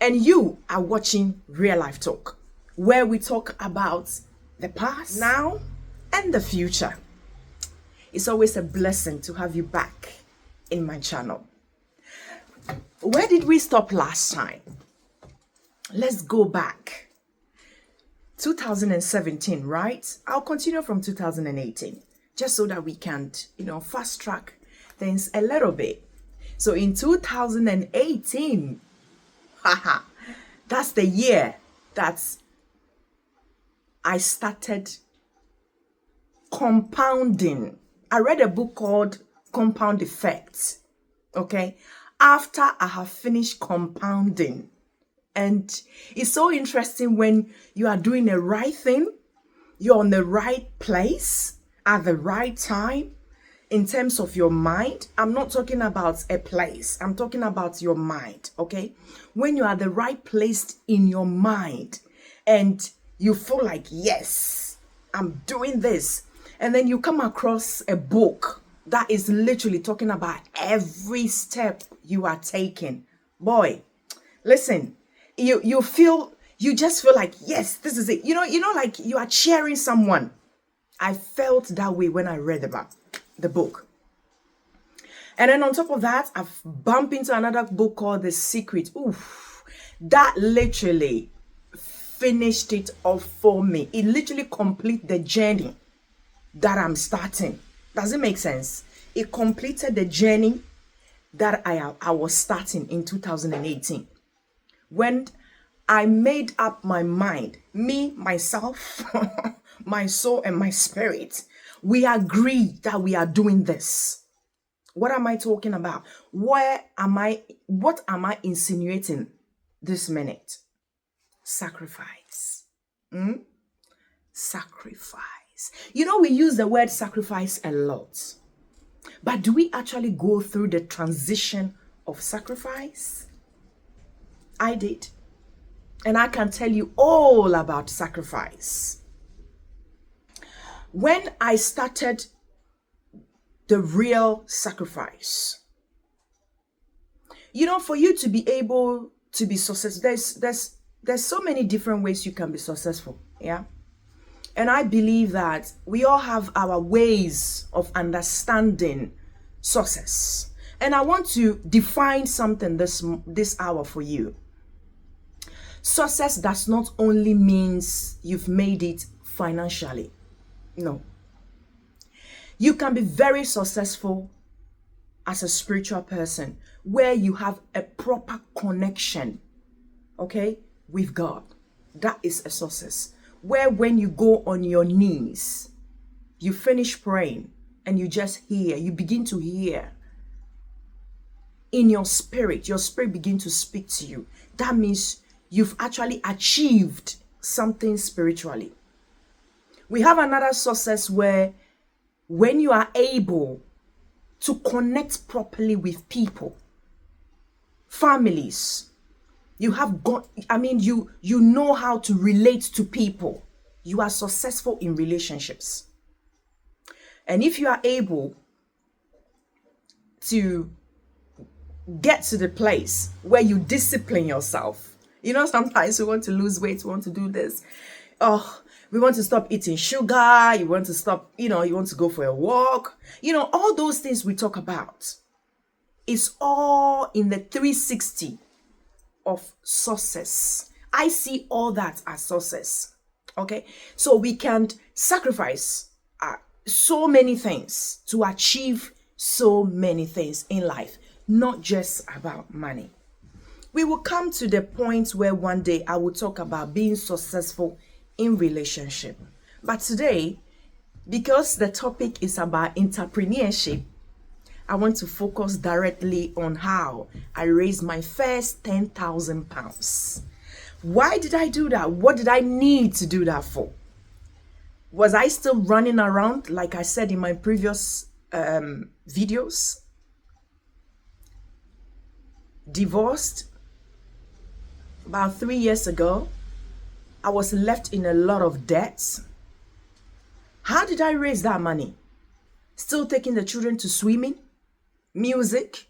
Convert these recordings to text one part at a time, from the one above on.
And you are watching Real Life Talk, where we talk about the past, now, and the future. It's always a blessing to have you back in my channel. Where did we stop last time? Let's go back. 2017, right? I'll continue from 2018, just so that we can, fast track things a little bit. So in 2018, that's the year that I started compounding. I read a book called Compound Effect, okay? After I have finished compounding. And it's so interesting when you are doing the right thing, you're on the right place at the right time in terms of your mind. I'm not talking about a place, I'm talking about your mind, okay? When you are at the right place in your mind and you feel like, yes, I'm doing this. And then you come across a book that is literally talking about every step you are taking. Boy, listen, you just feel like, yes, this is it. Like you are cheering someone. I felt that way when I read about the book. And then on top of that, I've bumped into another book called The Secret. Oof, that literally finished it off for me. It literally completed the journey that I'm starting. Does it make sense? It completed the journey that I was starting in 2018. When I made up my mind, me, myself, my soul, and my spirit, we agreed that we are doing this. What am I talking about? What am I insinuating this minute? Sacrifice. Sacrifice. We use the word sacrifice a lot. But do we actually go through the transition of sacrifice? I did. And I can tell you all about sacrifice. When I started the real sacrifice, for you to be able to be successful, there's so many different ways you can be successful. Yeah. And I believe that we all have our ways of understanding success. And I want to define something this hour for you. Success does not only means you've made it financially. No. You can be very successful as a spiritual person where you have a proper connection, okay, with God. That is a success. Where when you go on your knees, you finish praying and you just hear, you begin to hear in your spirit begins to speak to you. That means you've actually achieved something spiritually. We have another success where when you are able to connect properly with people, families, you know how to relate to people. You are successful in relationships. And if you are able to get to the place where you discipline yourself, sometimes we want to lose weight, we want to do this. We want to stop eating sugar. You want to stop, you want to go for a walk. All those things we talk about. It's all in the 360 of success. I see all that as success. Okay. So we can sacrifice so many things to achieve so many things in life, not just about money. We will come to the point where one day I will talk about being successful in relationship. But today, because the topic is about entrepreneurship, I want to focus directly on how I raised my first 10,000 pounds. Why did I do that? What did I need to do that for? Was I still running around, like I said in my previous videos? Divorced about 3 years ago. I was left in a lot of debts. How did I raise that money? Still taking the children to swimming, music,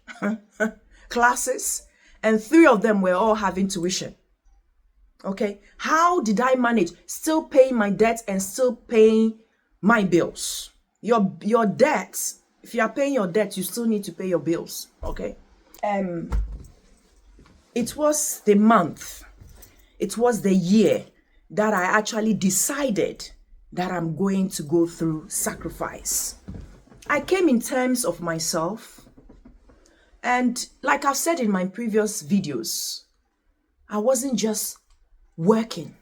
classes, and 3 of them were all having tuition. Okay, how did I manage still paying my debt and still paying my bills? Your debts, if you are paying your debt, you still need to pay your bills. Okay. It was the month, it was the year that I actually decided that I'm going to go through sacrifice. I came in terms of myself, and like I've said in my previous videos, I wasn't just working.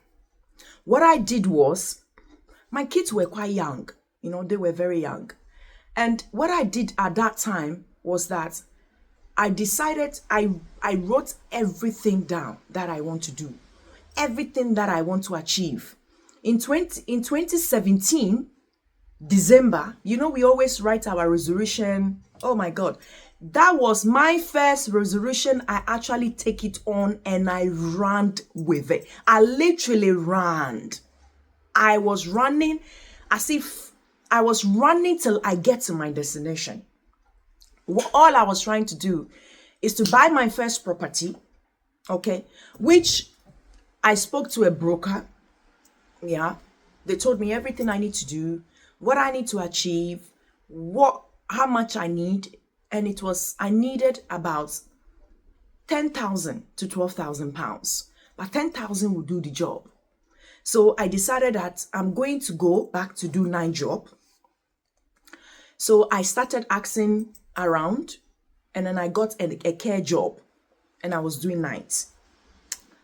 What I did was, my kids were quite young, they were very young. And what I did at that time was that I decided, I wrote everything down that I want to do, everything that I want to achieve. In 2017, December, we always write our resolution. Oh my God. That was my first resolution. I actually take it on and I ran with it. I literally ran. I was running as if I was running till I get to my destination. All I was trying to do is to buy my first property, okay, which I spoke to a broker. Yeah, they told me everything I need to do, what I need to achieve, how much I need, and I needed about 10,000 to 12,000 pounds, but 10,000 would do the job. So I decided that I'm going to go back to do night job. So I started asking around, and then I got a care job, and I was doing nights.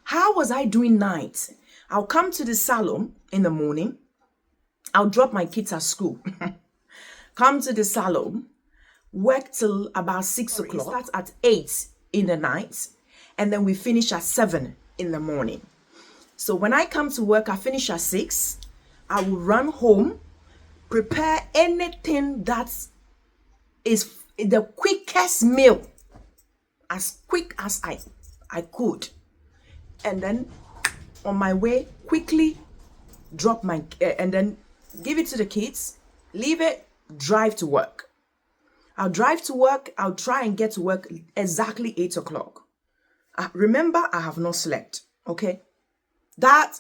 How was I doing nights? I'll come to the salon in the morning. I'll drop my kids at school. Come to the salon, work till about 6 o'clock. It starts at 8 in the night, and then we finish at 7 in the morning. So when I come to work, I finish at 6. I will run home, prepare anything that is the quickest meal, as quick as I could. And then on my way, quickly drop and then give it to the kids, leave it, drive to work. I'll drive to work. I'll try and get to work exactly 8 o'clock. Remember, I have not slept. Okay.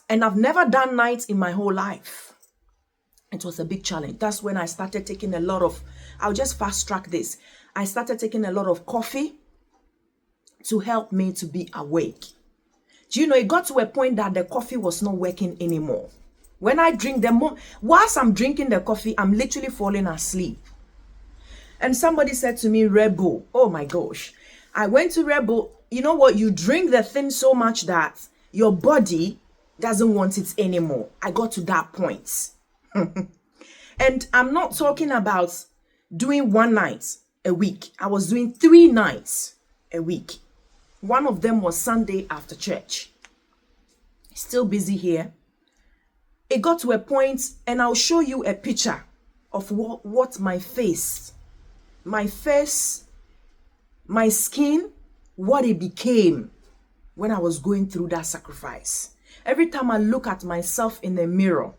And I've never done nights in my whole life. It was a big challenge. That's when I started taking I'll just fast track this. I started taking a lot of coffee to help me to be awake. Do you know, it got to a point that the coffee was not working anymore. When I drink whilst I'm drinking the coffee, I'm literally falling asleep. And somebody said to me, Red Bull. Oh my gosh. I went to Red Bull. You know what? You drink the thing so much that your body doesn't want it anymore. I got to that point. And I'm not talking about doing 1 night a week. I was doing 3 nights a week. One of them was Sunday after church. Still busy here. It got to a point, and I'll show you a picture of what my face, my skin, what it became when I was going through that sacrifice. Every time I look at myself in the mirror,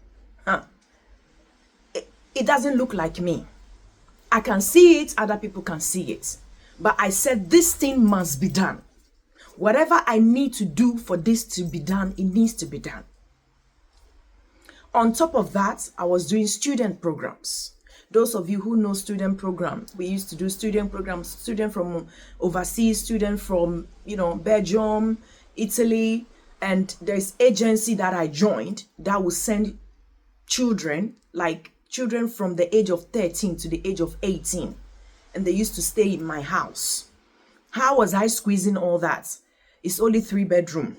it doesn't look like me. I can see it, other people can see it. But I said, this thing must be done. Whatever I need to do for this to be done, it needs to be done. On top of that, I was doing student programs. Those of you who know student programs, we used to do student programs, student from overseas, student from, Belgium, Italy, and there's agency that I joined that will send children from the age of 13 to the age of 18. And they used to stay in my house. How was I squeezing all that? It's only 3-bedroom.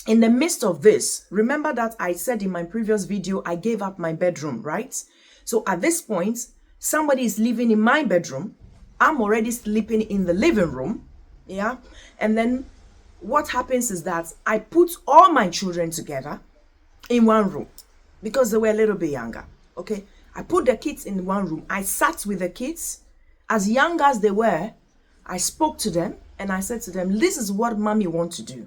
In the midst of this, remember that I said in my previous video, I gave up my bedroom, right? So at this point, somebody is living in my bedroom. I'm already sleeping in the living room. Yeah. And then what happens is that I put all my children together in one room because they were a little bit younger. Okay. I put the kids in one room. I sat with the kids as young as they were. I spoke to them and I said to them, this is what mommy wants to do.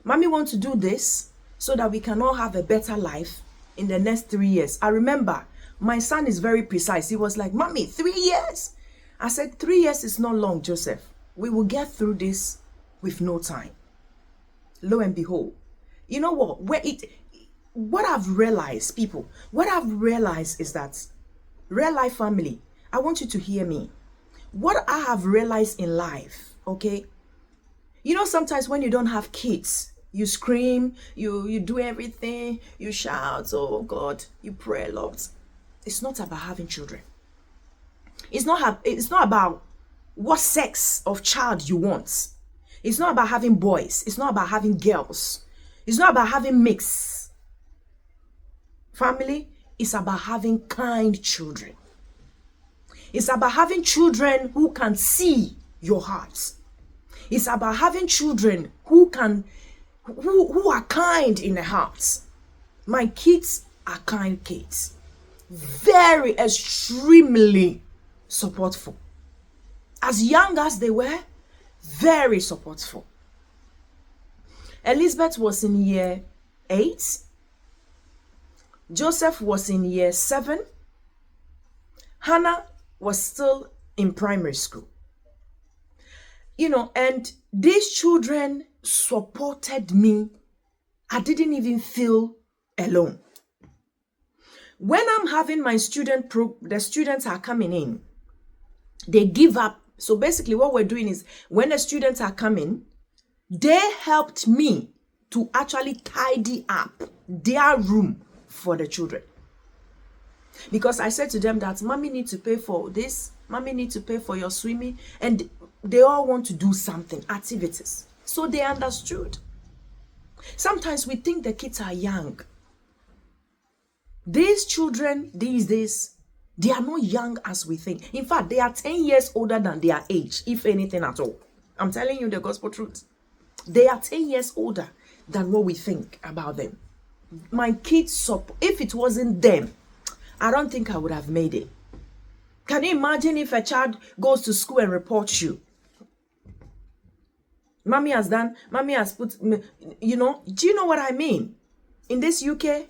Mommy wants to do this so that we can all have a better life in the next 3 years. I remember my son is very precise. He was like, Mommy, 3 years. I said, 3 years is not long, Joseph. We will get through this with no time. Lo and behold, you know what? What I've realized, people, what I've realized is that, real life family, I want you to hear me. What I have realized in life, okay? You know, sometimes when you don't have kids, you scream, you do everything, you shout, oh God, you pray a lot. It's not about having children. It's not about what sex of child you want. It's not about having boys. It's not about having girls. It's not about having mix. Family, it's about having kind children. It's about having children who can see your heart. It's about having children who are kind in their hearts. My kids are kind kids. Very extremely supportful. As young as they were, very supportful. Elizabeth was in year 8. Joseph was in year 7. Hannah was still in primary school. You know, and these children supported me. I didn't even feel alone. When I'm having my the students are coming in, they give up. So basically what we're doing is, when the students are coming, they helped me to actually tidy up their room for the children. Because I said to them that mommy needs to pay for this, mommy needs to pay for your swimming, and they all want to do something, activities. So they understood. Sometimes we think the kids are young. These children these days, they are not young as we think. In fact, they are 10 years older than their age, if anything at all. I'm telling you the gospel truth. They are 10 years older than what we think about them. My kids, if it wasn't them, I don't think I would have made it. Can you imagine if a child goes to school and reports you? Mommy has put, you know, do you know what I mean? In this UK,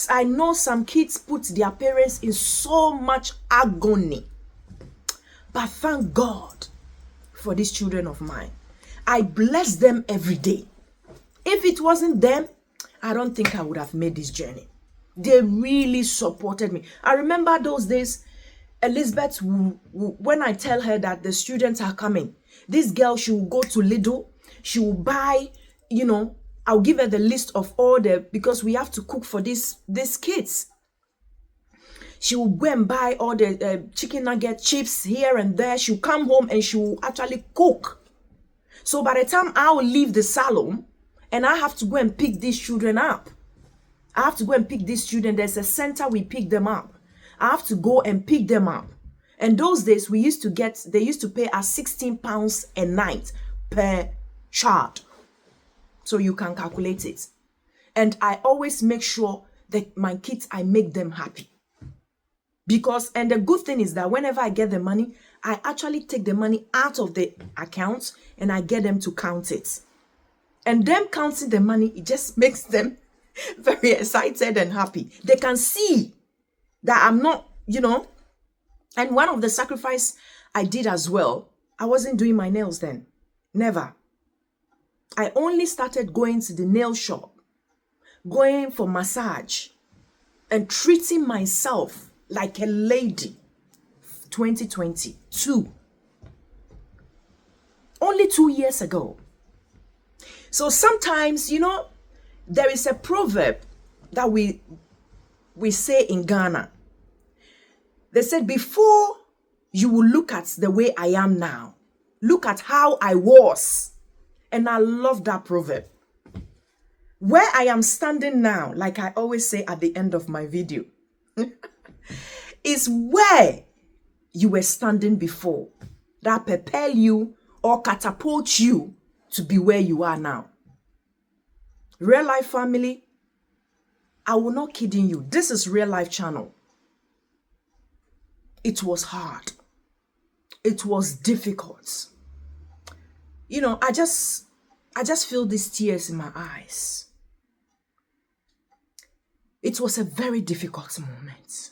I know some kids put their parents in so much agony. But thank God for these children of mine. I bless them every day. If it wasn't them, I don't think I would have made this journey. They really supported me. I remember those days, Elizabeth, when I tell her that the students are coming, this girl, she will go to Lidl, she will buy, you know, I'll give her the list of all because we have to cook for these kids. She will go and buy all the chicken nugget, chips here and there. She'll come home and she will actually cook. So by the time I'll leave the salon and I have to go and pick these children up, I have to go and pick these children. There's a center we pick them up. I have to go and pick them up. And those days they used to pay us £16 a night per child. So you can calculate it. And I always make sure that my kids, I make them happy. Because, and the good thing is that whenever I get the money, I actually take the money out of the account and I get them to count it. And them counting the money, it just makes them very excited and happy. They can see that I'm not, you know. And one of the sacrifice I did as well, I wasn't doing my nails then. Never. I only started going to the nail shop, going for massage, and treating myself like a lady. 2022. Only 2 years ago. So sometimes, you know, there is a proverb that we say in Ghana. They said, before you will look at the way I am now, look at how I was. And I love that proverb. Where I am standing now, like I always say at the end of my video, is where you were standing before. That propel you or catapult you to be where you are now. Real life family, I will not kidding you. This is Real Life channel. It was hard. It was difficult. You know, I just feel these tears in my eyes. It was a very difficult moment.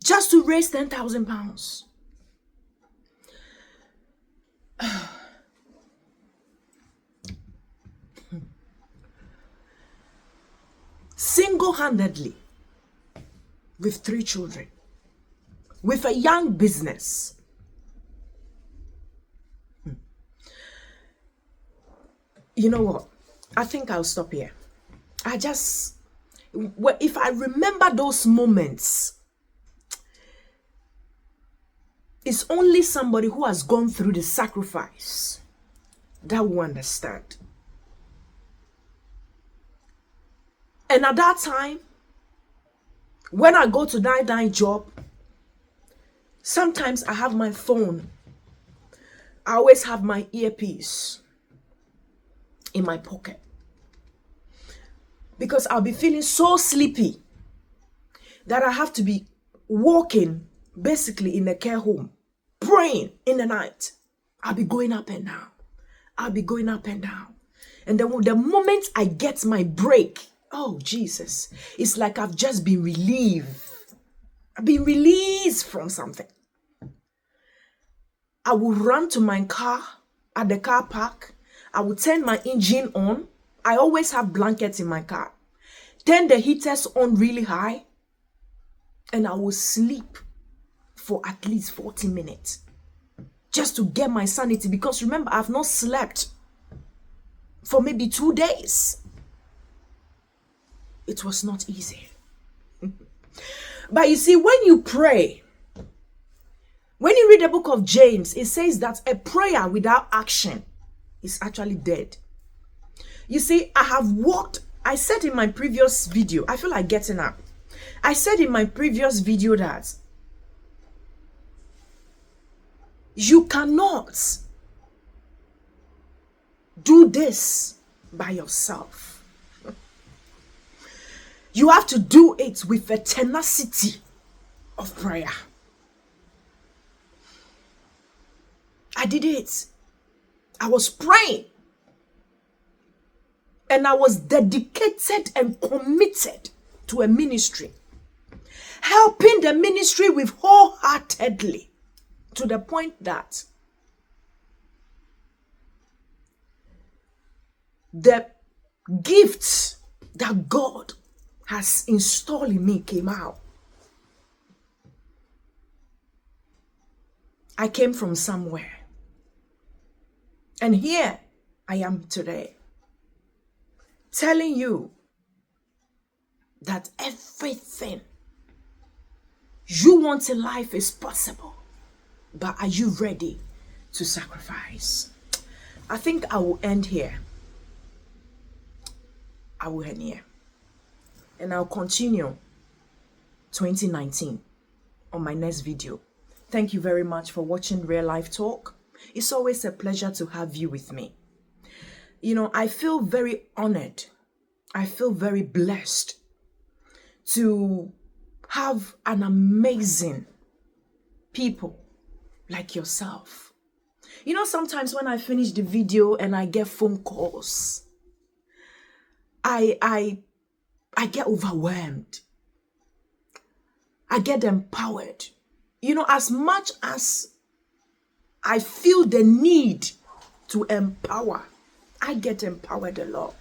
Just to raise £10,000. Single-handedly, with 3 children, with a young business. You know what? I think I'll stop here. If I remember those moments, it's only somebody who has gone through the sacrifice that will understand. And at that time, when I go to that job, sometimes I have my phone. I always have my earpiece in my pocket, because I'll be feeling so sleepy that I have to be walking basically in a care home, praying in the night. I'll be going up and down. And then the moment I get my break, oh Jesus, it's like I've just been relieved. I've been released from something. I will run to my car at the car park. I will turn my engine on. I always have blankets in my car. Turn the heaters on really high. And I will sleep for at least 40 minutes. Just to get my sanity. Because remember, I've not slept for maybe 2 days. It was not easy. But you see, when you pray, when you read the book of James, it says that a prayer without action is actually dead. You see, I said in my previous video, I feel like getting up. I said in my previous video that you cannot do this by yourself. You have to do it with a tenacity of prayer. I did it. I was praying. And I was dedicated and committed to a ministry. Helping the ministry with wholeheartedly, to the point that the gifts that God has installed in me came out. I came from somewhere. And here I am today, telling you that everything you want in life is possible. But are you ready to sacrifice? I think I will end here. And I'll continue 2019 on my next video. Thank you very much for watching Real Life Talk. It's always a pleasure to have you with me. You know, I feel very honored. I feel very blessed to have an amazing people like yourself. You know, sometimes when I finish the video and I get phone calls, I get overwhelmed. I get empowered. You know, as much as I feel the need to empower, I get empowered a lot.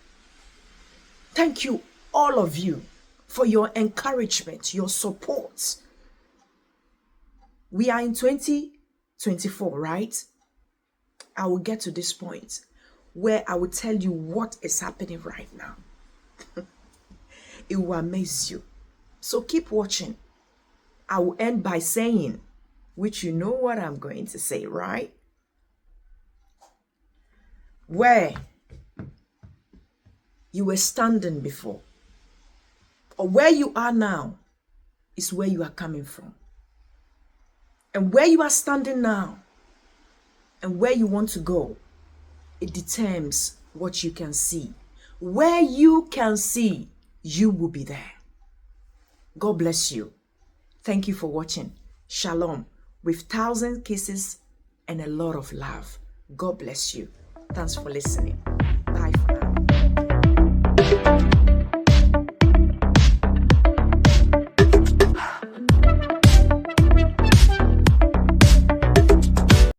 Thank you, all of you, for your encouragement, your support. We are in 2024, right? I will get to this point where I will tell you what is happening right now. It will amaze you. So keep watching. I will end by saying, which you know what I'm going to say, right? Where you were standing before, or where you are now, is where you are coming from. And where you are standing now, and where you want to go, it determines what you can see. Where you can see, you will be there. God bless you. Thank you for watching. Shalom, with 1,000 kisses and a lot of love. God bless you. Thanks for listening.